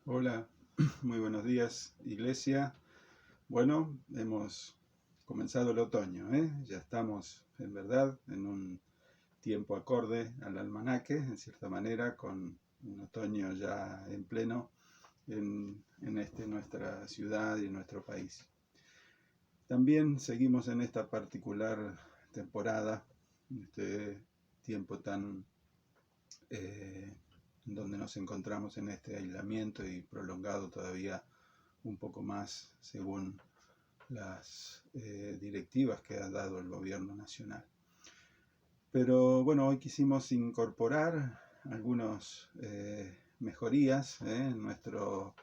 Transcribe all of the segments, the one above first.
Hola, muy buenos días, Iglesia. Bueno, hemos comenzado el otoño, ¿eh? Ya estamos, en verdad, en un tiempo acorde al almanaque, en cierta manera, con un otoño ya en pleno en nuestra ciudad y en nuestro país. También seguimos en esta particular temporada, en este tiempo tan eh, donde nos encontramos en este aislamiento y prolongado todavía un poco más según las directivas que ha dado el gobierno nacional. Pero bueno, hoy quisimos incorporar algunas mejorías en nuestro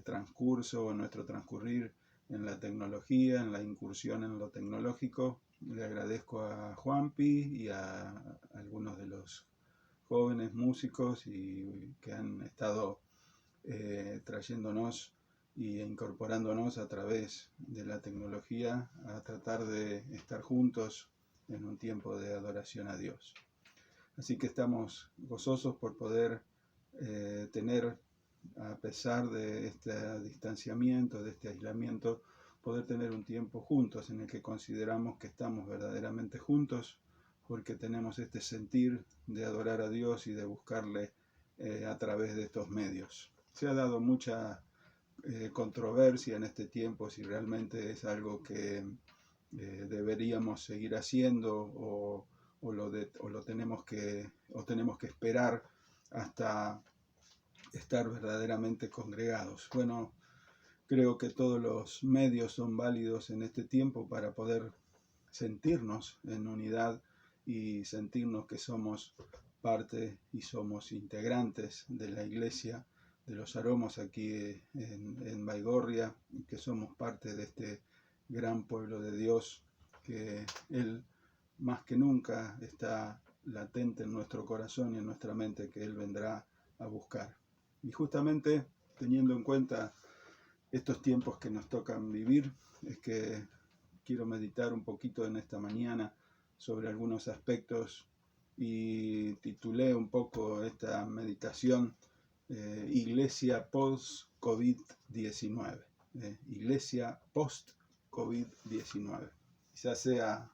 transcurso, en nuestro transcurrir en la tecnología, en la incursión en lo tecnológico. Le agradezco a Juanpi y a algunos de los jóvenes músicos que han estado trayéndonos y incorporándonos a través de la tecnología a tratar de estar juntos en un tiempo de adoración a Dios. Así que estamos gozosos por poder tener, a pesar de este distanciamiento, de este aislamiento, poder tener un tiempo juntos en el que consideramos que estamos verdaderamente juntos porque tenemos este sentir de adorar a Dios y de buscarle a través de estos medios. Se ha dado mucha controversia en este tiempo si realmente es algo que deberíamos seguir haciendo o tenemos que esperar hasta estar verdaderamente congregados. Bueno, creo que todos los medios son válidos en este tiempo para poder sentirnos en unidad y sentirnos que somos parte y somos integrantes de la iglesia de los aromos aquí en Baigorria, y que somos parte de este gran pueblo de Dios que Él más que nunca está latente en nuestro corazón y en nuestra mente, que Él vendrá a buscar. Y justamente teniendo en cuenta estos tiempos que nos tocan vivir, es que quiero meditar un poquito en esta mañana sobre algunos aspectos y titulé un poco esta meditación Iglesia post-COVID-19. Iglesia post-COVID-19. Quizás sea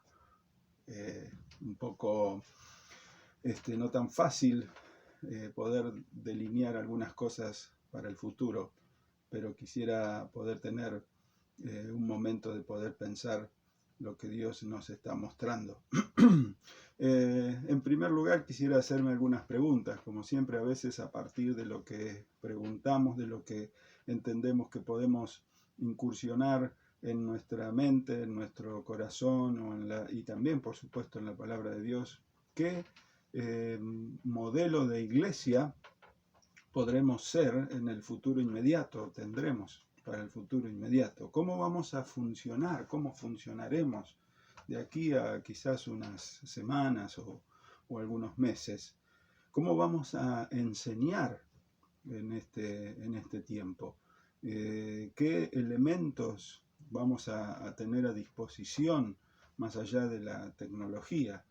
un poco no tan fácil poder delinear algunas cosas para el futuro, pero quisiera poder tener un momento de poder pensar lo que Dios nos está mostrando. En primer lugar, quisiera hacerme algunas preguntas, como siempre, a veces a partir de lo que preguntamos, de lo que entendemos que podemos incursionar en nuestra mente, en nuestro corazón y también, por supuesto, en la palabra de Dios. ¿Qué modelo de iglesia podremos ser en el futuro inmediato, tendremos para el futuro inmediato? ¿Cómo vamos a funcionar? ¿Cómo funcionaremos de aquí a quizás unas semanas o algunos meses? ¿Cómo vamos a enseñar en este tiempo? ¿Qué elementos vamos a tener a disposición más allá de la tecnología?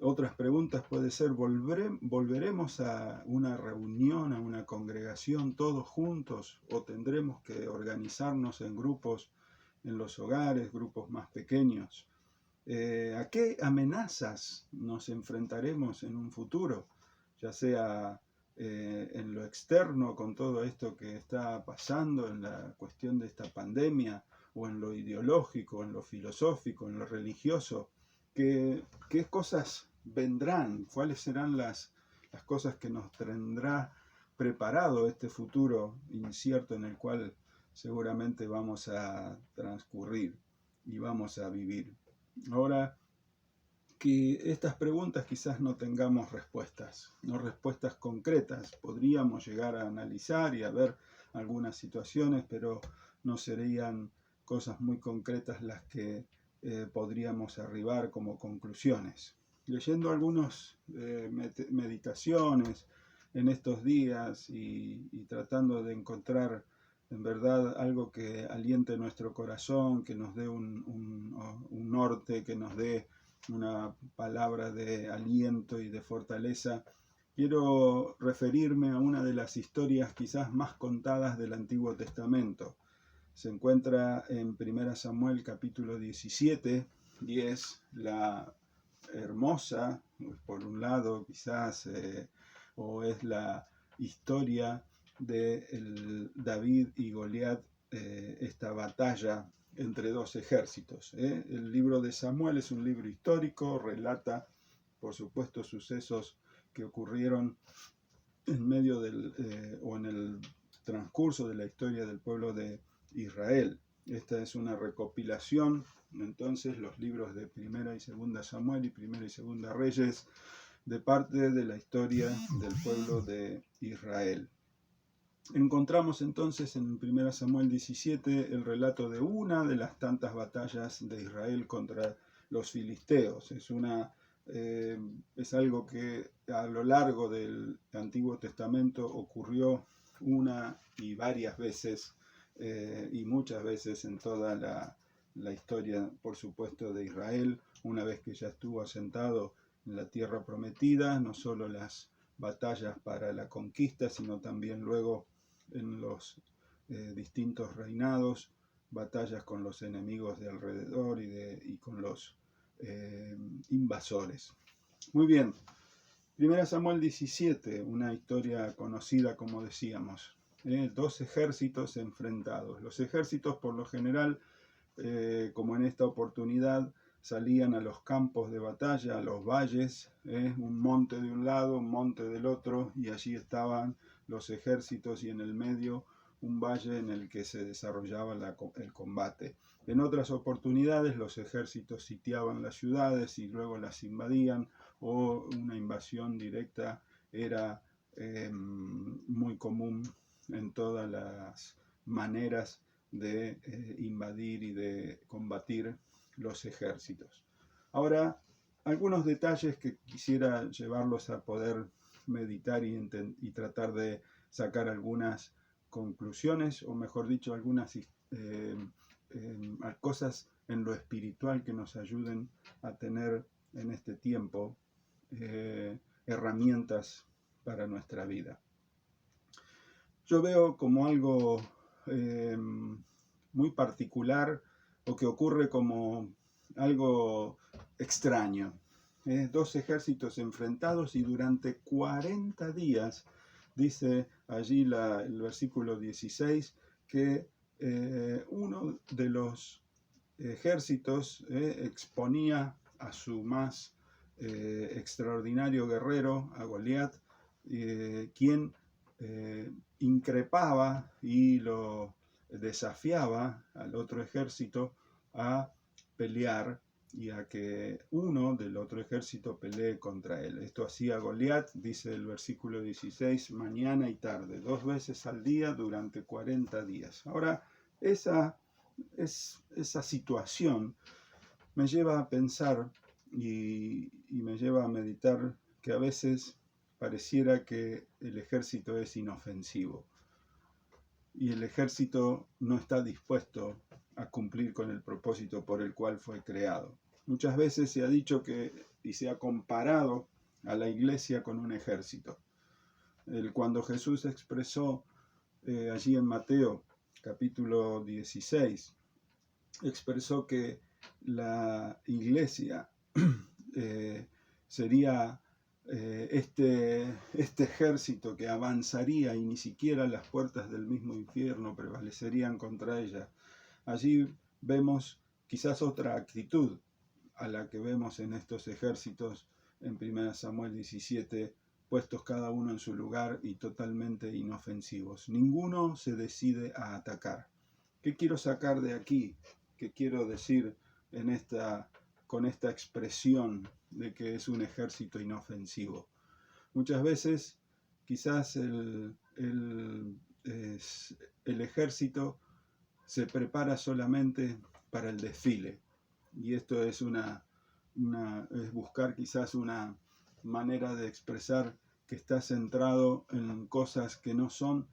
Otras preguntas puede ser, ¿volveremos a una reunión, a una congregación todos juntos o tendremos que organizarnos en grupos en los hogares, grupos más pequeños? ¿A qué amenazas nos enfrentaremos en un futuro? Ya sea en lo externo con todo esto que está pasando en la cuestión de esta pandemia, o en lo ideológico, en lo filosófico, en lo religioso. ¿Qué cosas vendrán? ¿Cuáles serán las cosas que nos tendrá preparado este futuro incierto en el cual seguramente vamos a transcurrir y vamos a vivir? Ahora, que estas preguntas quizás no tengamos respuestas, no respuestas concretas. Podríamos llegar a analizar y a ver algunas situaciones, pero no serían cosas muy concretas las que podríamos arribar como conclusiones. Leyendo algunas meditaciones en estos días y tratando de encontrar en verdad algo que aliente nuestro corazón, que nos dé un norte, que nos dé una palabra de aliento y de fortaleza, quiero referirme a una de las historias quizás más contadas del Antiguo Testamento. Se encuentra en 1 Samuel capítulo 17 y es la hermosa, por un lado quizás, o es la historia de David y Goliat, esta batalla entre dos ejércitos. El libro de Samuel es un libro histórico, relata por supuesto sucesos que ocurrieron en medio o en el transcurso de la historia del pueblo de Israel. Esta es una recopilación, entonces, los libros de Primera y Segunda Samuel y Primera y Segunda Reyes, de parte de la historia del pueblo de Israel. Encontramos entonces en 1 Samuel 17 el relato de una de las tantas batallas de Israel contra los filisteos. Es algo que a lo largo del Antiguo Testamento ocurrió una y varias veces, y muchas veces en toda la historia, por supuesto, de Israel, una vez que ya estuvo asentado en la tierra prometida, no solo las batallas para la conquista, sino también luego en los distintos reinados, batallas con los enemigos de alrededor y con los invasores. Muy bien, 1 Samuel 17, una historia conocida, como decíamos, dos ejércitos enfrentados. Los ejércitos, por lo general, como en esta oportunidad, salían a los campos de batalla, a los valles, un monte de un lado, un monte del otro, y allí estaban los ejércitos y en el medio un valle en el que se desarrollaba el combate. En otras oportunidades los ejércitos sitiaban las ciudades y luego las invadían, o una invasión directa era muy común en todas las maneras de invadir y de combatir los ejércitos. Ahora, algunos detalles que quisiera llevarlos a poder meditar y tratar de sacar algunas conclusiones, o mejor dicho, algunas cosas en lo espiritual que nos ayuden a tener en este tiempo herramientas para nuestra vida. Yo veo como algo muy particular, o que ocurre como algo extraño. Dos ejércitos enfrentados y durante 40 días, dice allí el versículo 16, que uno de los ejércitos exponía a su más extraordinario guerrero, a Goliat, quien increpaba y lo desafiaba al otro ejército a pelear y a que uno del otro ejército pelee contra él. Esto hacía Goliat, dice el versículo 16, mañana y tarde, 2 veces al día durante 40 días. Ahora, esa situación me lleva a pensar y me lleva a meditar que a veces pareciera que el ejército es inofensivo y el ejército no está dispuesto a cumplir con el propósito por el cual fue creado. Muchas veces se ha dicho y se ha comparado a la iglesia con un ejército. Cuando Jesús expresó allí en Mateo capítulo 16, expresó que la iglesia sería este ejército que avanzaría y ni siquiera las puertas del mismo infierno prevalecerían contra ella. Allí vemos quizás otra actitud a la que vemos en estos ejércitos en 1 Samuel 17, puestos cada uno en su lugar y totalmente inofensivos. Ninguno se decide a atacar. ¿Qué quiero sacar de aquí? ¿Qué quiero decir con esta expresión de que es un ejército inofensivo? Muchas veces quizás el ejército se prepara solamente para el desfile, y esto es es buscar quizás una manera de expresar que está centrado en cosas que no son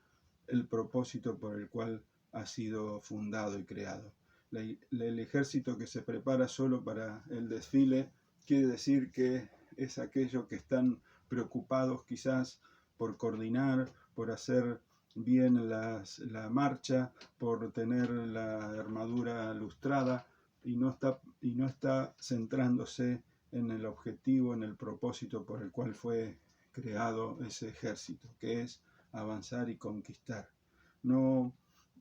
el propósito por el cual ha sido fundado y creado. El ejército que se prepara solo para el desfile quiere decir que es aquello que están preocupados quizás por coordinar, por hacer bien la marcha, por tener la armadura lustrada, y no está centrándose en el objetivo, en el propósito por el cual fue creado ese ejército, que es avanzar y conquistar. No,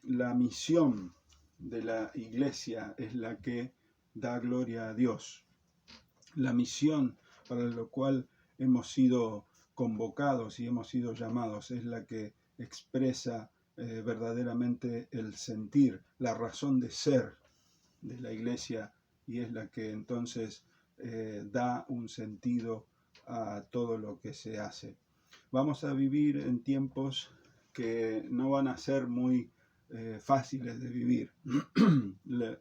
la misión de la iglesia es la que da gloria a Dios. La misión para la cual hemos sido convocados y hemos sido llamados es la que expresa verdaderamente el sentir, la razón de ser de la iglesia, y es la que entonces da un sentido a todo lo que se hace. Vamos a vivir en tiempos que no van a ser muy fáciles de vivir.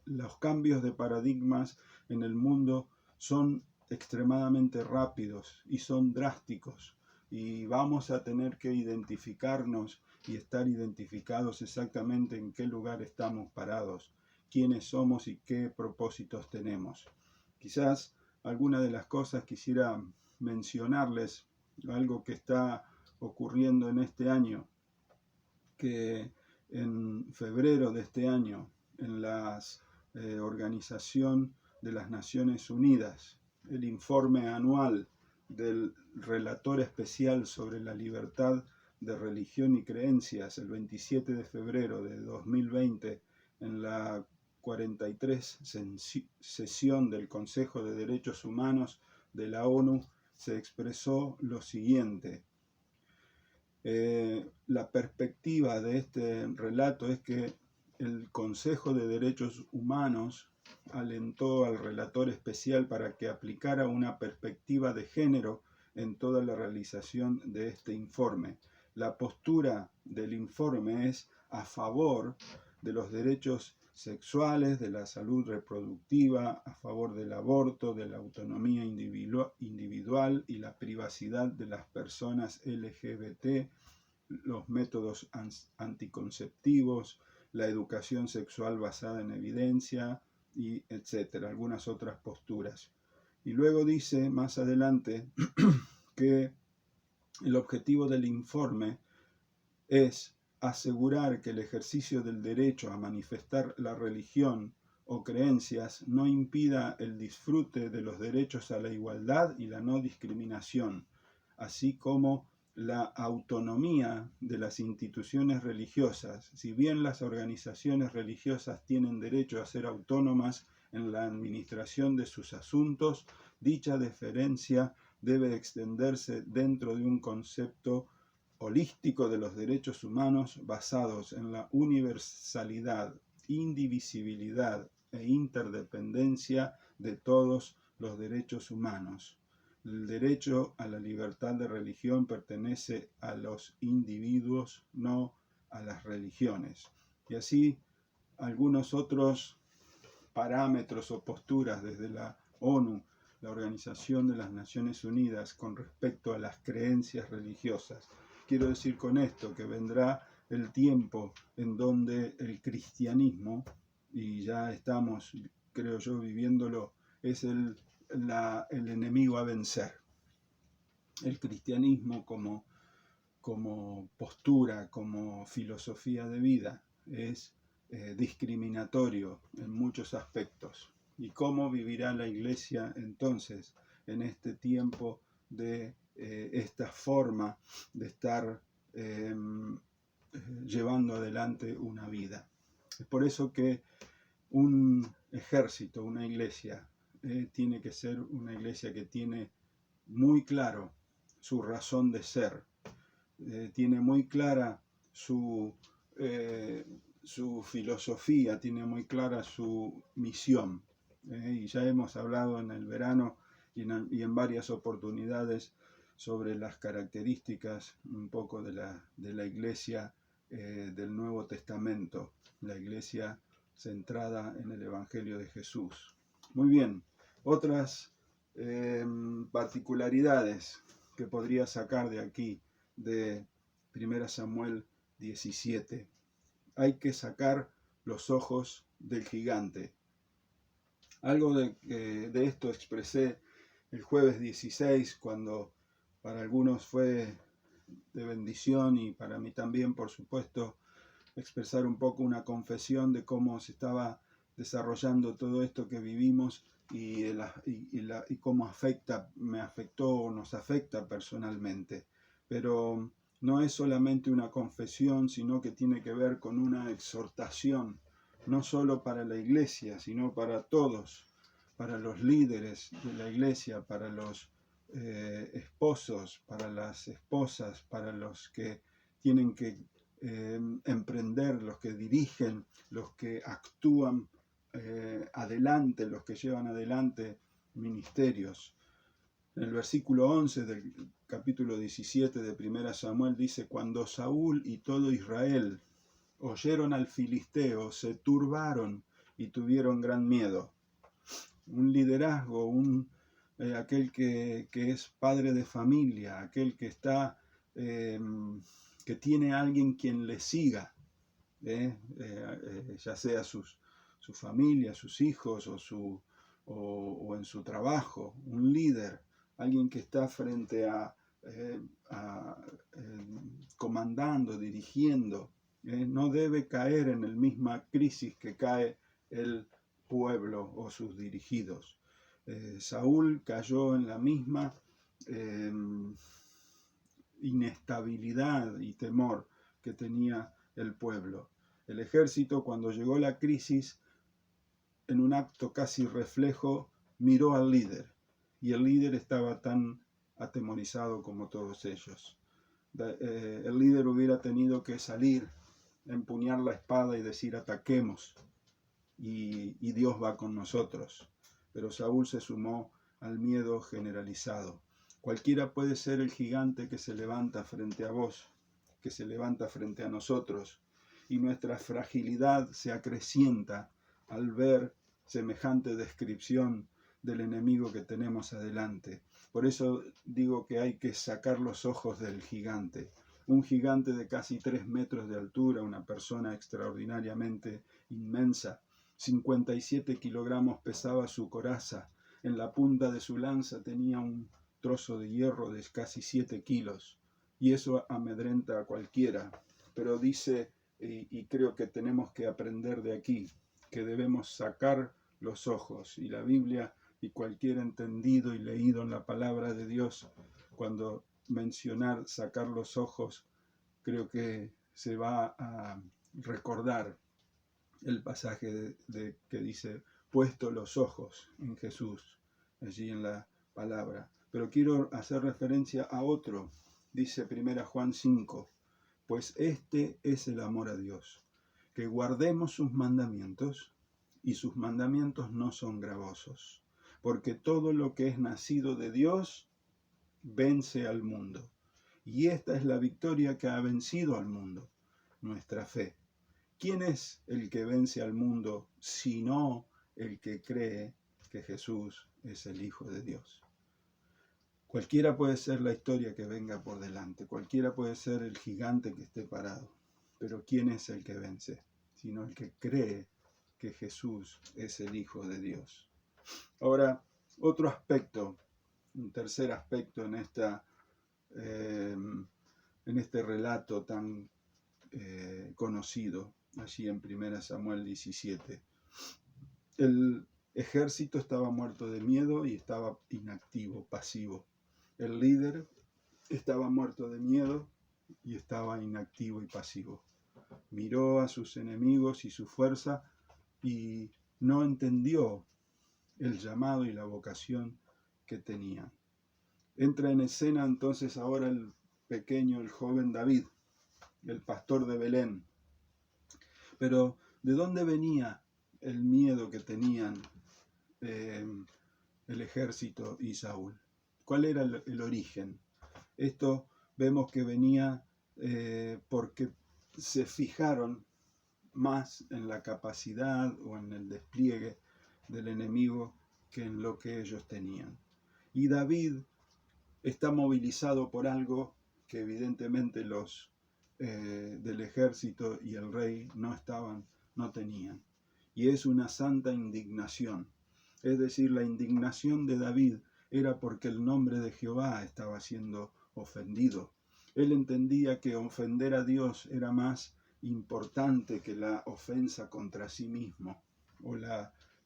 Los cambios de paradigmas en el mundo son extremadamente rápidos y son drásticos, y vamos a tener que identificarnos y estar identificados exactamente en qué lugar estamos parados, quiénes somos y qué propósitos tenemos. Quizás alguna de las cosas quisiera mencionarles, algo que está ocurriendo en este año, que en febrero de este año, en la Organización de las Naciones Unidas, el informe anual del relator especial sobre la libertad de religión y creencias, el 27 de febrero de 2020, en la 43 sesión del Consejo de Derechos Humanos de la ONU, se expresó lo siguiente. La perspectiva de este relato es que el Consejo de Derechos Humanos alentó al relator especial para que aplicara una perspectiva de género en toda la realización de este informe. La postura del informe es a favor de los derechos sexuales, de la salud reproductiva, a favor del aborto, de la autonomía individual y la privacidad de las personas LGBT, los métodos anticonceptivos, la educación sexual basada en evidencia, y etcétera, algunas otras posturas. Y luego dice más adelante que el objetivo del informe es asegurar que el ejercicio del derecho a manifestar la religión o creencias no impida el disfrute de los derechos a la igualdad y la no discriminación, así como la autonomía de las instituciones religiosas. Si bien las organizaciones religiosas tienen derecho a ser autónomas en la administración de sus asuntos, dicha deferencia debe extenderse dentro de un concepto holístico de los derechos humanos basados en la universalidad, indivisibilidad e interdependencia de todos los derechos humanos. El derecho a la libertad de religión pertenece a los individuos, no a las religiones. Y así algunos otros parámetros o posturas desde la ONU, la Organización de las Naciones Unidas, con respecto a las creencias religiosas. Quiero decir con esto que vendrá el tiempo en donde el cristianismo, y ya estamos, creo yo, viviéndolo, es el enemigo a vencer. El cristianismo como postura, como filosofía de vida, es discriminatorio en muchos aspectos. ¿Y cómo vivirá la iglesia entonces en este tiempo de esta forma de estar llevando adelante una vida? Es por eso que un ejército, una iglesia, tiene que ser una iglesia que tiene muy claro su razón de ser, tiene muy clara su filosofía, tiene muy clara su misión. Y ya hemos hablado en el verano y en varias oportunidades sobre las características un poco de la iglesia del Nuevo Testamento, la iglesia centrada en el Evangelio de Jesús. Muy bien, otras particularidades que podría sacar de aquí, de 1 Samuel 17. Hay que sacar los ojos del gigante. Algo de esto expresé el jueves 16 cuando para algunos fue de bendición y para mí también, por supuesto, expresar un poco una confesión de cómo se estaba desarrollando todo esto que vivimos y cómo me afectó o nos afecta personalmente. Pero no es solamente una confesión, sino que tiene que ver con una exhortación, no solo para la iglesia, sino para todos, para los líderes de la iglesia, para los esposos, para las esposas, para los que tienen que emprender, los que dirigen, los que actúan adelante, los que llevan adelante ministerios. En el versículo 11 del capítulo 17 de 1 Samuel dice: cuando Saúl y todo Israel oyeron al filisteo, se turbaron y tuvieron gran miedo. Un liderazgo, aquel que es padre de familia, aquel que está, que tiene a alguien quien le siga, ya sea su familia, sus hijos o en su trabajo, un líder, alguien que está frente comandando, dirigiendo, no debe caer en la misma crisis que cae el pueblo o sus dirigidos. Saúl cayó en la misma inestabilidad y temor que tenía el pueblo. El ejército, cuando llegó la crisis, en un acto casi reflejo, miró al líder, y el líder estaba tan atemorizado como todos ellos. El líder hubiera tenido que salir, empuñar la espada y decir: ataquemos, y Dios va con nosotros. Pero Saúl se sumó al miedo generalizado. Cualquiera puede ser el gigante que se levanta frente a vos, que se levanta frente a nosotros, y nuestra fragilidad se acrecienta al ver semejante descripción del enemigo que tenemos adelante. Por eso digo que hay que sacar los ojos del gigante. Un gigante de casi 3 metros de altura, una persona extraordinariamente inmensa. 57 kilogramos pesaba su coraza. En la punta de su lanza tenía un trozo de hierro de casi 7 kilos. Y eso amedrenta a cualquiera. Pero dice, y creo que tenemos que aprender de aquí, que debemos sacar los ojos. Y la Biblia y cualquier entendido y leído en la palabra de Dios, cuando mencionar sacar los ojos, creo que se va a recordar el pasaje que dice: puesto los ojos en Jesús, allí en la palabra. Pero quiero hacer referencia a otro. Dice 1 Juan 5: pues este es el amor a Dios, que guardemos sus mandamientos, y sus mandamientos no son gravosos, porque todo lo que es nacido de Dios vence al mundo. Y esta es la victoria que ha vencido al mundo, nuestra fe. ¿Quién es el que vence al mundo sino el que cree que Jesús es el Hijo de Dios? Cualquiera puede ser la historia que venga por delante, cualquiera puede ser el gigante que esté parado, pero ¿quién es el que vence? Sino el que cree que Jesús es el Hijo de Dios. Ahora, otro aspecto, un tercer aspecto en este relato tan conocido, allí en 1 Samuel 17. El ejército estaba muerto de miedo y estaba inactivo, pasivo. El líder estaba muerto de miedo y estaba inactivo y pasivo. Miró a sus enemigos y su fuerza y no entendió el llamado y la vocación que tenían. Entra en escena entonces ahora el joven David, el pastor de Belén. Pero ¿de dónde venía el miedo que tenían el ejército y Saúl? ¿Cuál era el origen? Esto vemos que venía porque se fijaron más en la capacidad o en el despliegue del enemigo que en lo que ellos tenían. Y David está movilizado por algo que evidentemente los del ejército y el rey no tenían. Y es una santa indignación. Es decir, la indignación de David era porque el nombre de Jehová estaba siendo ofendido. Él entendía que ofender a Dios era más importante que la ofensa contra sí mismo.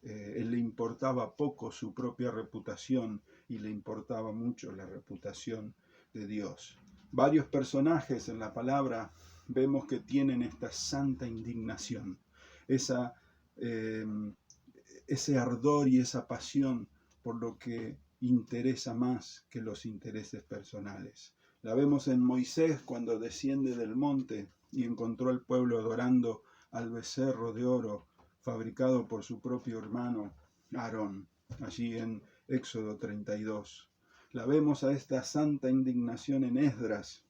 Él le importaba poco su propia reputación y le importaba mucho la reputación de Dios. Varios personajes en la palabra vemos que tienen esta santa indignación, ese ardor y esa pasión por lo que interesa más que los intereses personales. La vemos en Moisés cuando desciende del monte y encontró al pueblo adorando al becerro de oro fabricado por su propio hermano Aarón, allí en Éxodo 32. La vemos a esta santa indignación en Esdras,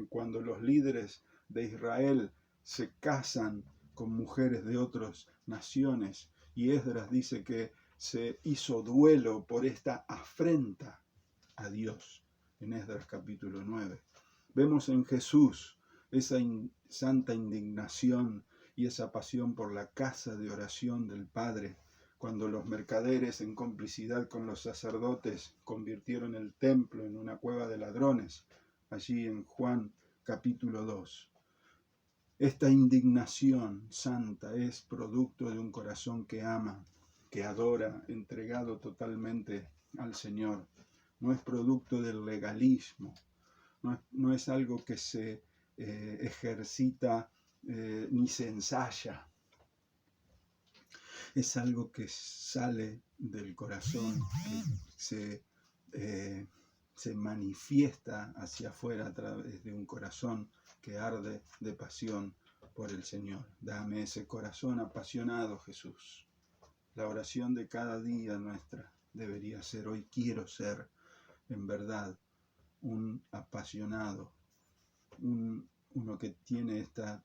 cuando los líderes de Israel se casan con mujeres de otras naciones, y Esdras dice que se hizo duelo por esta afrenta a Dios, en Esdras capítulo 9. Vemos en Jesús esa santa indignación y esa pasión por la casa de oración del Padre, cuando los mercaderes, en complicidad con los sacerdotes, convirtieron el templo en una cueva de ladrones, allí en Juan capítulo 2. Esta indignación santa es producto de un corazón que ama, que adora, entregado totalmente al Señor. No es producto del legalismo, no es algo que se ejercita ni se ensaya. Es algo que sale del corazón, que se manifiesta hacia afuera a través de un corazón que arde de pasión por el Señor. Dame ese corazón apasionado, Jesús. La oración de cada día nuestra debería ser: hoy quiero ser en verdad un apasionado, uno que tiene esta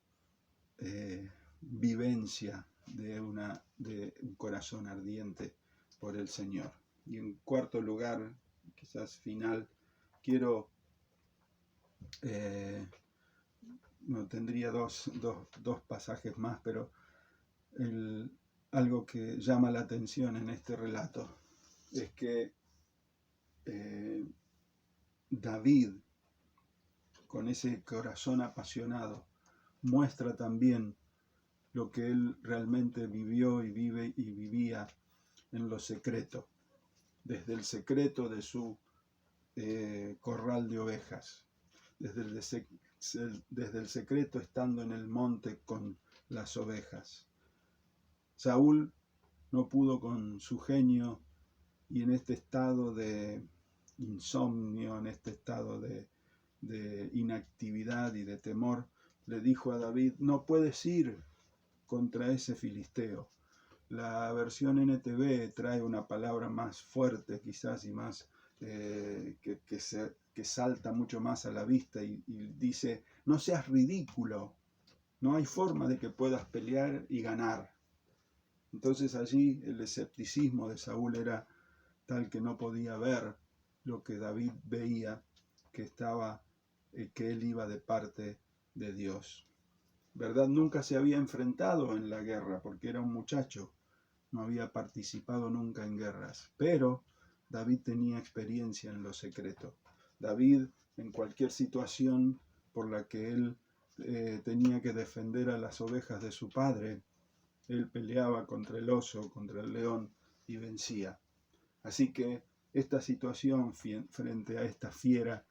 vivencia de un corazón ardiente por el Señor. Y en cuarto lugar, quizás final, quiero, no tendría dos pasajes más, pero algo que llama la atención en este relato es que David, con ese corazón apasionado, muestra también lo que él realmente vivió y vive y vivía en lo secreto, desde el secreto de su corral de ovejas, desde el secreto estando en el monte con las ovejas. Saúl no pudo con su genio y en este estado de insomnio, en este estado de inactividad y de temor, le dijo a David: no puedes ir contra ese filisteo. La versión NTV trae una palabra más fuerte quizás y más que salta mucho más a la vista y dice: no seas ridículo, no hay forma de que puedas pelear y ganar. Entonces allí el escepticismo de Saúl era tal que no podía ver lo que David veía, que él iba de parte de Dios. ¿Verdad? Nunca se había enfrentado en la guerra porque era un muchacho, no había participado nunca en guerras, pero David tenía experiencia en lo secreto. David, en cualquier situación por la que él tenía que defender a las ovejas de su padre, él peleaba contra el oso, contra el león y vencía. Así que esta situación frente a esta fiera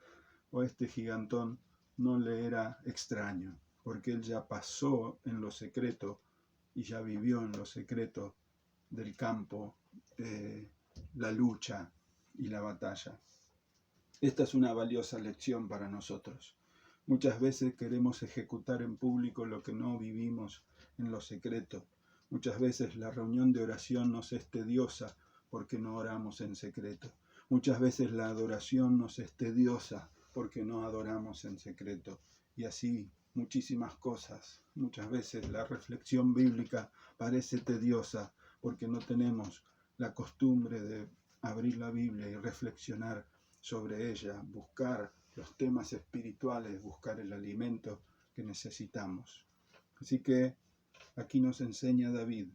o a este gigantón no le era extraño, porque él ya pasó en lo secreto y ya vivió en lo secreto del campo, la lucha y la batalla. Esta es una valiosa lección para nosotros. Muchas veces queremos ejecutar en público lo que no vivimos en lo secreto. Muchas veces la reunión de oración nos es tediosa porque no oramos en secreto. Muchas veces la adoración nos es tediosa porque no adoramos en secreto. Y así muchísimas cosas. Muchas veces la reflexión bíblica parece tediosa porque no tenemos la costumbre de abrir la Biblia y reflexionar sobre ella, buscar los temas espirituales, buscar el alimento que necesitamos. Así que aquí nos enseña David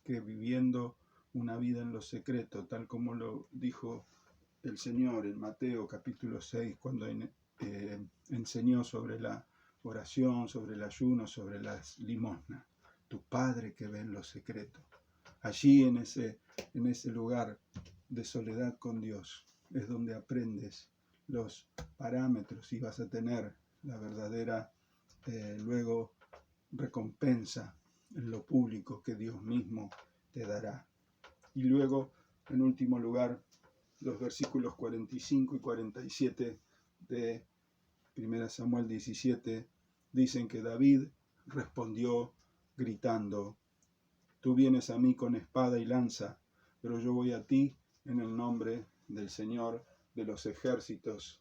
que viviendo una vida en lo secreto, tal como lo dijo el Señor en Mateo capítulo 6, cuando enseñó sobre la oración, sobre el ayuno, sobre las limosnas. Tu Padre que ve en lo secreto. Allí en ese lugar de soledad con Dios es donde aprendes los parámetros y vas a tener la verdadera luego recompensa en lo público que Dios mismo te dará. Y luego, en último lugar, los versículos 45 y 47 de 1 Samuel 17 dicen que David respondió gritando: tú vienes a mí con espada y lanza, pero yo voy a ti en el nombre del Señor de los ejércitos,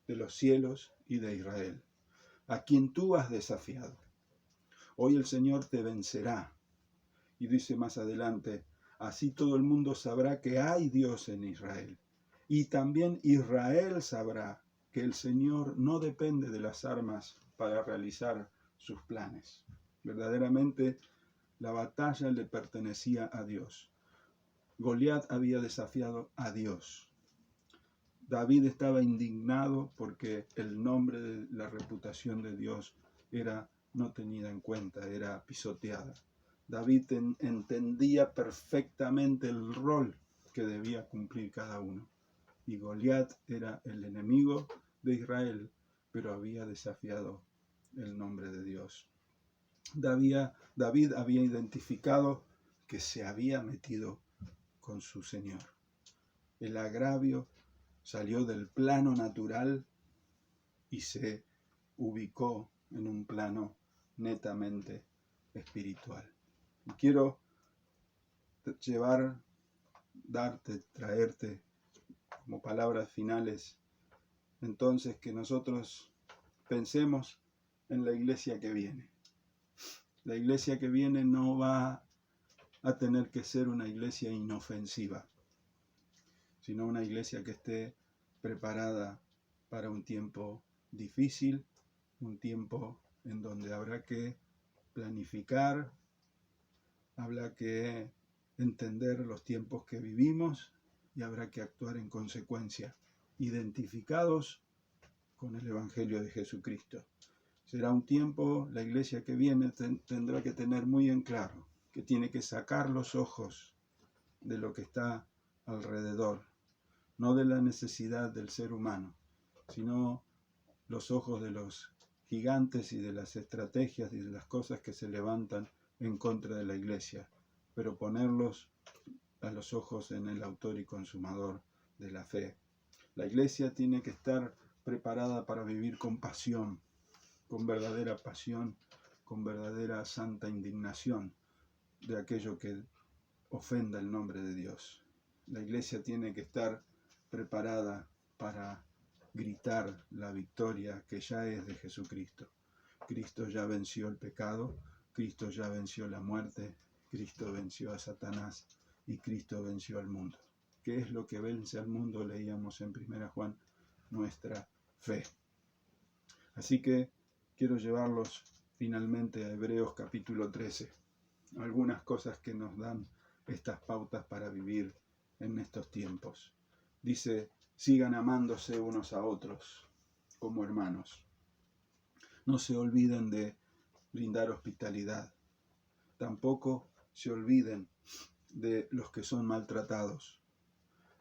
de los cielos y de Israel, a quien tú has desafiado. Hoy el Señor te vencerá. Y dice más adelante: así todo el mundo sabrá que hay Dios en Israel. Y también Israel sabrá que el Señor no depende de las armas para realizar sus planes. Verdaderamente, la batalla le pertenecía a Dios. Goliat había desafiado a Dios. David estaba indignado porque el nombre de la reputación de Dios era no tenida en cuenta, era pisoteada. David entendía perfectamente el rol que debía cumplir cada uno. Y Goliat era el enemigo de Israel, pero había desafiado el nombre de Dios. David había identificado que se había metido con su Señor. El agravio salió del plano natural y se ubicó en un plano netamente espiritual. Y quiero traerte como palabras finales, entonces, que nosotros pensemos en la iglesia que viene. La iglesia que viene no va a tener que ser una iglesia inofensiva, sino una iglesia que esté preparada para un tiempo difícil, un tiempo en donde habrá que planificar, habrá que entender los tiempos que vivimos y habrá que actuar en consecuencia, identificados con el Evangelio de Jesucristo. Será un tiempo, la iglesia que viene tendrá que tener muy en claro que tiene que sacar los ojos de lo que está alrededor, no de la necesidad del ser humano, sino los ojos de los gigantes y de las estrategias y de las cosas que se levantan en contra de la iglesia, pero ponerlos a los ojos en el autor y consumador de la fe. La iglesia tiene que estar preparada para vivir con pasión, con verdadera pasión, con verdadera santa indignación de aquello que ofenda el nombre de Dios. La iglesia tiene que estar preparada para gritar la victoria que ya es de Jesucristo. Cristo ya venció el pecado, Cristo ya venció la muerte, Cristo venció a Satanás y Cristo venció al mundo. ¿Qué es lo que vence al mundo? Leíamos en 1 Juan, nuestra fe. Así que quiero llevarlos finalmente a Hebreos capítulo 13. Algunas cosas que nos dan estas pautas para vivir en estos tiempos. Dice: sigan amándose unos a otros como hermanos. No se olviden de brindar hospitalidad. Tampoco se olviden de los que son maltratados.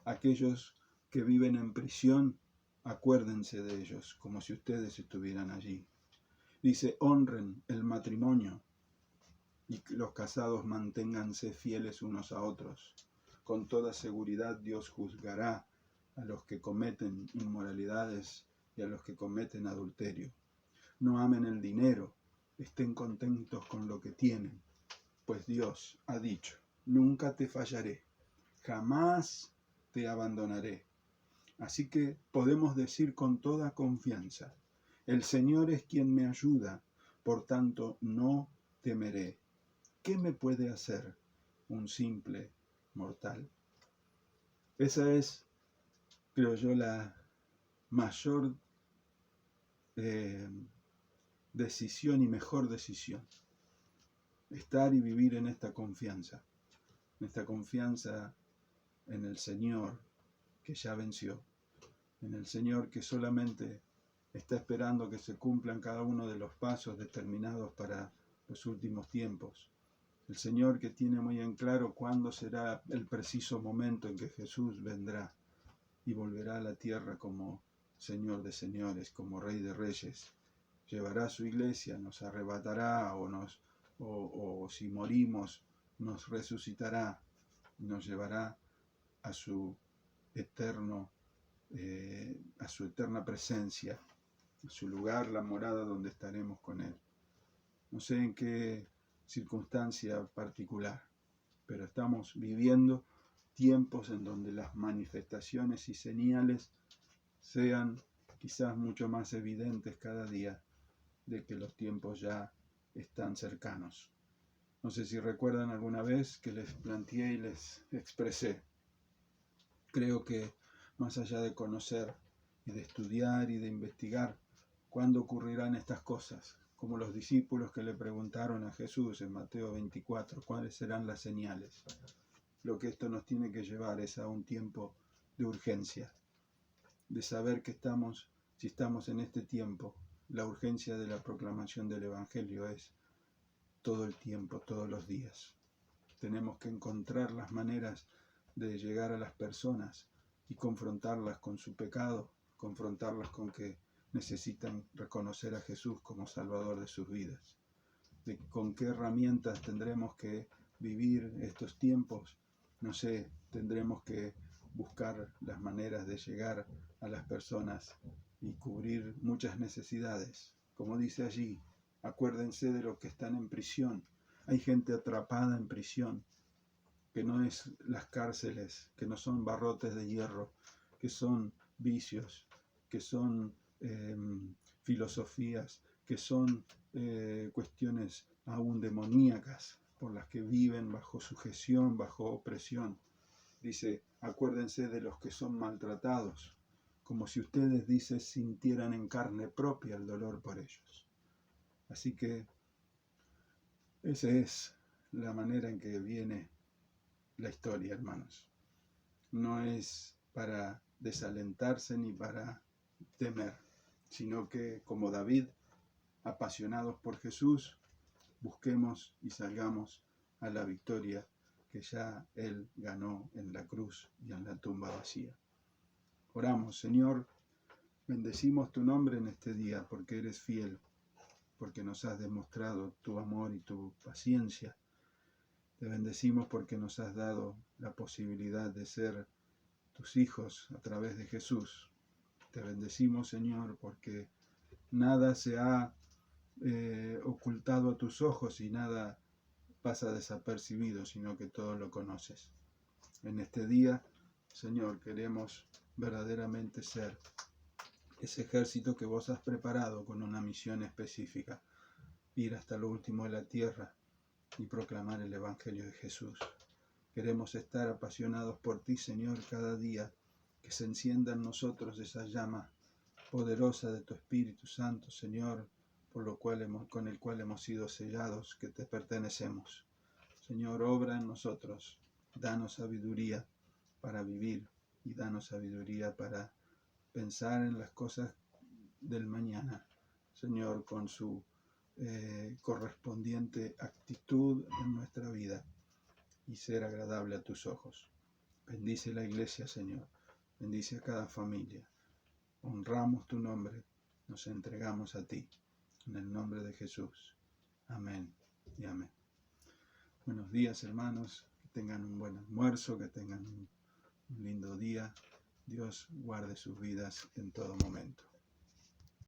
Aquellos que viven en prisión, acuérdense de ellos como si ustedes estuvieran allí. Dice: honren el matrimonio y que los casados manténganse fieles unos a otros. Con toda seguridad Dios juzgará a los que cometen inmoralidades y a los que cometen adulterio. No amen el dinero, estén contentos con lo que tienen, pues Dios ha dicho: nunca te fallaré, jamás te abandonaré. Así que podemos decir con toda confianza: el Señor es quien me ayuda, por tanto no temeré. ¿Qué me puede hacer un simple mortal? Esa es, creo yo, la mayor decisión y mejor decisión. Estar y vivir en esta confianza en el Señor, que ya venció, en el Señor que solamente está esperando que se cumplan cada uno de los pasos determinados para los últimos tiempos. El Señor que tiene muy en claro cuándo será el preciso momento en que Jesús vendrá y volverá a la tierra como Señor de señores, como Rey de reyes. Llevará a su iglesia, nos arrebatará o si morimos nos resucitará, nos llevará a su a su eterna presencia, a su lugar, la morada donde estaremos con Él. No sé en qué circunstancia particular, pero estamos viviendo tiempos en donde las manifestaciones y señales sean quizás mucho más evidentes cada día de que los tiempos ya están cercanos. No sé si recuerdan alguna vez que les planteé y les expresé. Creo que más allá de conocer y de estudiar y de investigar cuándo ocurrirán estas cosas, como los discípulos que le preguntaron a Jesús en Mateo 24, cuáles serán las señales. Lo que esto nos tiene que llevar es a un tiempo de urgencia, de saber que si estamos en este tiempo, la urgencia de la proclamación del Evangelio es todo el tiempo, todos los días. Tenemos que encontrar las maneras de llegar a las personas y confrontarlas con su pecado, confrontarlas con que necesitan reconocer a Jesús como Salvador de sus vidas. ¿Con qué herramientas tendremos que vivir estos tiempos? No sé, tendremos que buscar las maneras de llegar a las personas y cubrir muchas necesidades. Como dice allí, acuérdense de los que están en prisión. Hay gente atrapada en prisión, que no es las cárceles, que no son barrotes de hierro, que son vicios, que son filosofías, que son cuestiones aún demoníacas, por las que viven bajo sujeción, bajo opresión. Dice, acuérdense de los que son maltratados, como si ustedes, dice, sintieran en carne propia el dolor por ellos. Así que esa es la manera en que viene la historia, hermanos. No es para desalentarse ni para temer, sino que, como David, apasionados por Jesús, busquemos y salgamos a la victoria que ya Él ganó en la cruz y en la tumba vacía. Oramos, Señor, bendecimos tu nombre en este día porque eres fiel, porque nos has demostrado tu amor y tu paciencia. Te bendecimos porque nos has dado la posibilidad de ser tus hijos a través de Jesús. Te bendecimos, Señor, porque nada se ha ocultado a tus ojos y nada pasa desapercibido, sino que todo lo conoces. En este día, Señor, queremos verdaderamente ser ese ejército que vos has preparado con una misión específica, ir hasta lo último de la tierra y proclamar el Evangelio de Jesús. Queremos estar apasionados por ti, Señor, cada día, que se encienda en nosotros esa llama poderosa de tu Espíritu Santo, Señor, con el cual hemos sido sellados, que te pertenecemos. Señor, obra en nosotros, danos sabiduría para vivir y danos sabiduría para pensar en las cosas del mañana, Señor, con su correspondiente actitud en nuestra vida y ser agradable a tus ojos. Bendice la iglesia, Señor, bendice a cada familia. Honramos tu nombre, nos entregamos a ti, en el nombre de Jesús. Amén y amén. Buenos días, hermanos, que tengan un buen almuerzo, que tengan un lindo día. Dios guarde sus vidas en todo momento.